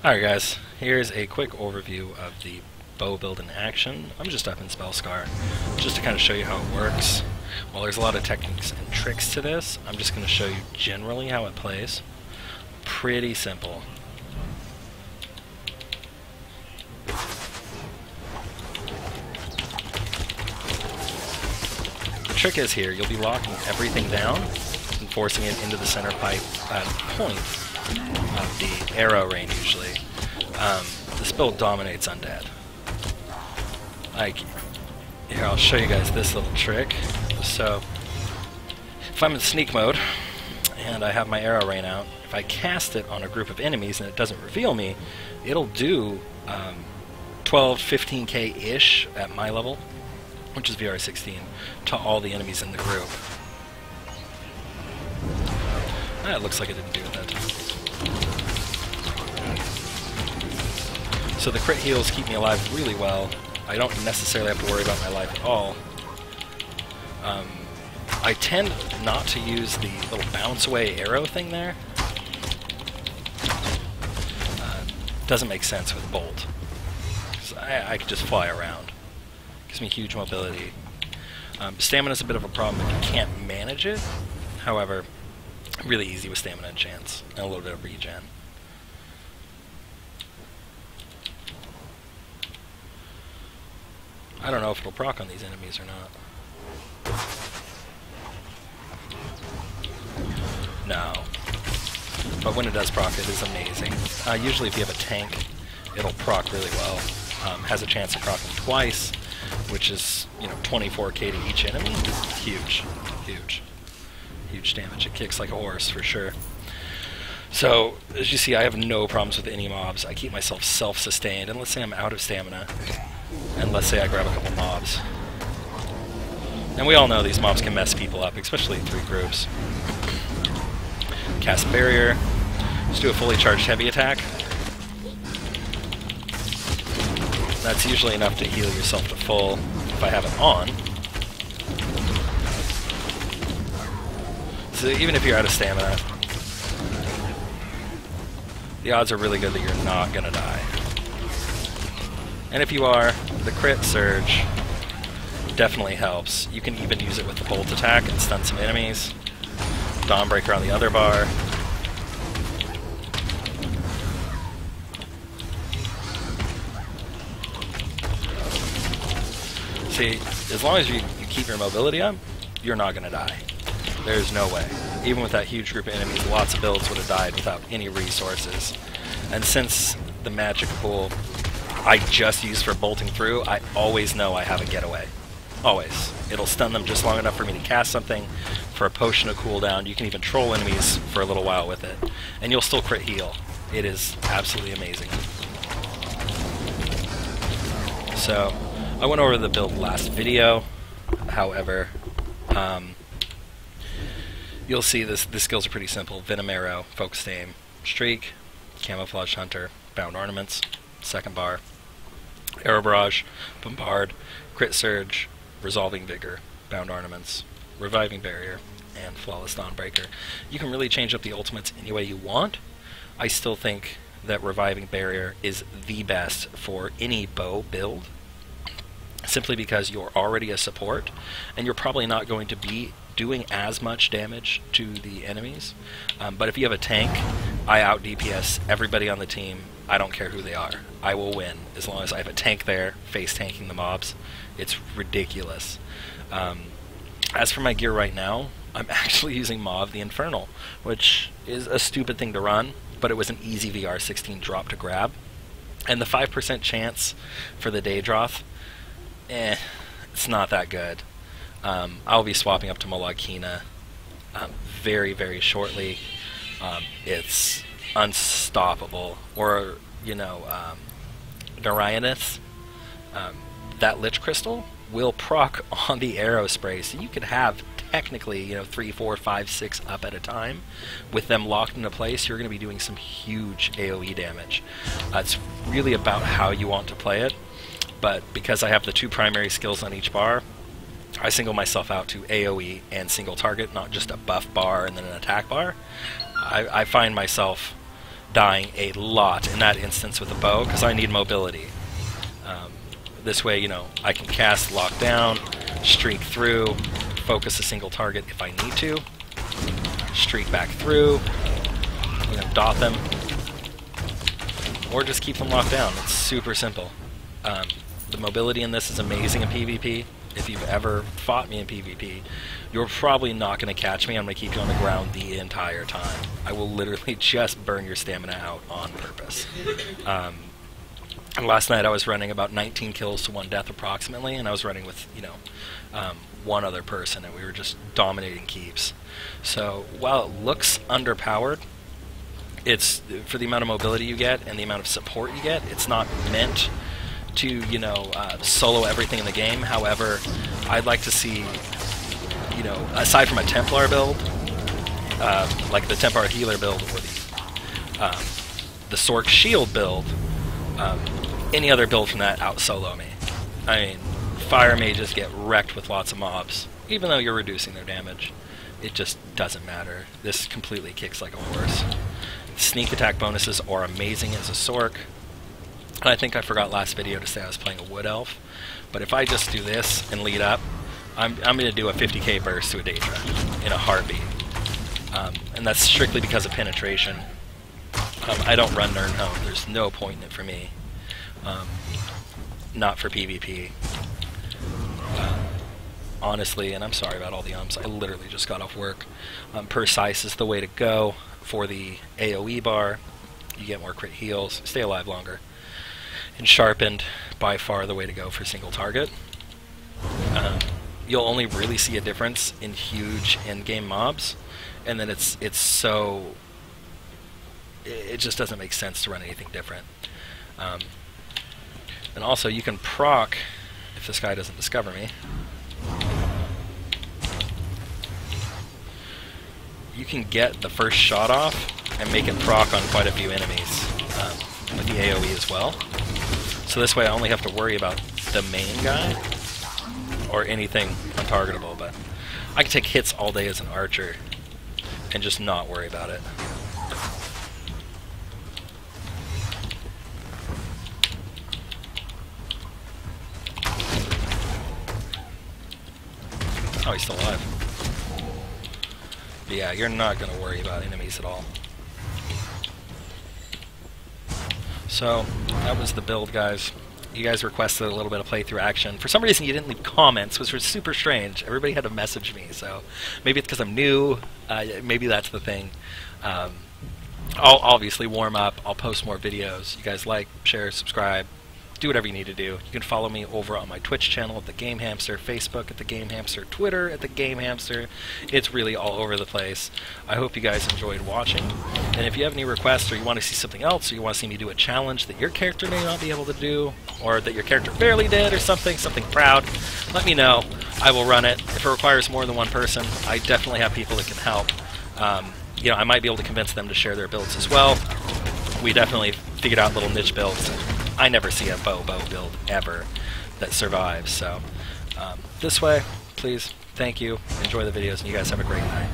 Alright guys, here's a quick overview of the bow build in action. I'm just up in Spellscar, just to kind of show you how it works. While there's a lot of techniques and tricks to this, I'm just going to show you generally how it plays. Pretty simple. The trick is here, you'll be locking everything down and forcing it into the center pipe point of the arrow range usually. This build dominates undead. Here, I'll show you guys this little trick. So, if I'm in sneak mode, and I have my arrow rain out, if I cast it on a group of enemies and it doesn't reveal me, it'll do 12, 15k-ish at my level, which is VR16, to all the enemies in the group. It looks like it didn't do that. So the crit heals keep me alive really well. I don't necessarily have to worry about my life at all. I tend not to use the little bounce away arrow thing there. Doesn't make sense with Bolt. 'Cause I could just fly around. Gives me huge mobility. Stamina's a bit of a problem if you can't manage it. However, really easy with stamina and chance, and a little bit of regen. I don't know if it'll proc on these enemies or not. No. But when it does proc, it is amazing. Usually if you have a tank, it'll proc really well. Has a chance of procking twice, which is, 24k to each enemy. Huge. Huge. Huge damage. It kicks like a horse, for sure. So, as you see, I have no problems with any mobs. I keep myself self-sustained, and let's say I'm out of stamina, and let's say I grab a couple mobs. And we all know these mobs can mess people up, especially in 3 groups. Cast Barrier. Just do a fully charged heavy attack. That's usually enough to heal yourself to full if I have it on. So even if you're out of stamina, the odds are really good that you're not going to die. And if you are, the crit surge definitely helps. You can even use it with the bolt attack and stun some enemies. Dawnbreaker on the other bar. See, as long as you keep your mobility up, you're not going to die. There's no way. Even with that huge group of enemies, lots of builds would have died without any resources. And since the magic pool I just use for bolting through, I always know I have a getaway. Always. It'll stun them just long enough for me to cast something, for a potion to cool down. You can even troll enemies for a little while with it. And you'll still crit heal. It is absolutely amazing. So, I went over the build last video. However, you'll see the skills are pretty simple. Venom Arrow, Focused Aim, Streak, Camouflage Hunter, Bound Ornaments, second bar, Arrow Barrage, Bombard, Crit Surge, Resolving Vigor, Bound Ornaments, Reviving Barrier, and Flawless Dawnbreaker. You can really change up the ultimates any way you want. I still think that Reviving Barrier is the best for any bow build, simply because you're already a support, and you're probably not going to be doing as much damage to the enemies. But if you have a tank, I out DPS everybody on the team. I don't care who they are. I will win as long as I have a tank there face tanking the mobs. It's ridiculous. As for my gear right now, I'm actually using Mauve the Infernal, which is a stupid thing to run, but it was an easy VR16 drop to grab. And the 5% chance for the Daedroth, it's not that good. I'll be swapping up to Malagkina very, very shortly. It's unstoppable. Or, Narayanith, that Lich Crystal will proc on the arrow spray, so you could have technically, 3, 4, 5, 6 up at a time. With them locked into place, you're going to be doing some huge AoE damage. It's really about how you want to play it, but because I have the 2 primary skills on each bar, I single myself out to AoE and single target, not just a buff bar and then an attack bar. I find myself dying a lot in that instance with the bow because I need mobility. This way, you know, I can cast, lock down, streak through, focus a single target if I need to, streak back through, you know, dot them, or just keep them locked down. It's super simple. The mobility in this is amazing in PvP. If you've ever fought me in PvP, you're probably not going to catch me. I'm going to keep you on the ground the entire time. I will literally just burn your stamina out on purpose. And last night I was running about 19 kills to 1 death approximately, and I was running with, you know, one other person, and we were just dominating keeps. So while it looks underpowered, it's for the amount of mobility you get and the amount of support you get, it's not meant to, you know, solo everything in the game. However, I'd like to see, you know, aside from a Templar build, like the Templar healer build or the sorc shield build, any other build from that out solo me. I mean, fire mages get wrecked with lots of mobs, even though you're reducing their damage. It just doesn't matter. This completely kicks like a horse. Sneak attack bonuses are amazing as a sorc. And I think I forgot last video to say I was playing a wood elf, but if I just do this and lead up, I'm going to do a 50k burst to a Daedra in a heartbeat. And that's strictly because of penetration. I don't run Nern Home. There's no point in it for me. Not for PvP. Honestly, and I'm sorry about all the ums, I literally just got off work. Precise is the way to go for the AoE bar. You get more crit heals, stay alive longer. And sharpened, by far the way to go for single target. You'll only really see a difference in huge endgame mobs, and then it's so... it just doesn't make sense to run anything different. And also, you can proc if this guy doesn't discover me. You can get the first shot off and make it proc on quite a few enemies with the AoE as well. So this way I only have to worry about the main guy or anything untargetable, but I can take hits all day as an archer and just not worry about it. Oh, he's still alive. But yeah, you're not going to worry about enemies at all. So, that was the build, guys. You guys requested a little bit of playthrough action. For some reason, you didn't leave comments, which was super strange. Everybody had to message me, so maybe it's because I'm new. Maybe that's the thing. I'll obviously warm up. I'll post more videos. You guys like, share, subscribe. Do whatever you need to do. You can follow me over on my Twitch channel at The Game Hamster, Facebook at The Game Hamster, Twitter at The Game Hamster. It's really all over the place. I hope you guys enjoyed watching. And if you have any requests or you want to see something else or you want to see me do a challenge that your character may not be able to do or that your character barely did or something proud, let me know. I will run it. If it requires more than one person, I definitely have people that can help. You know, I might be able to convince them to share their builds as well. We definitely figured out little niche builds. I never see a bow build ever that survives, so this way, please, thank you, enjoy the videos, and you guys have a great night.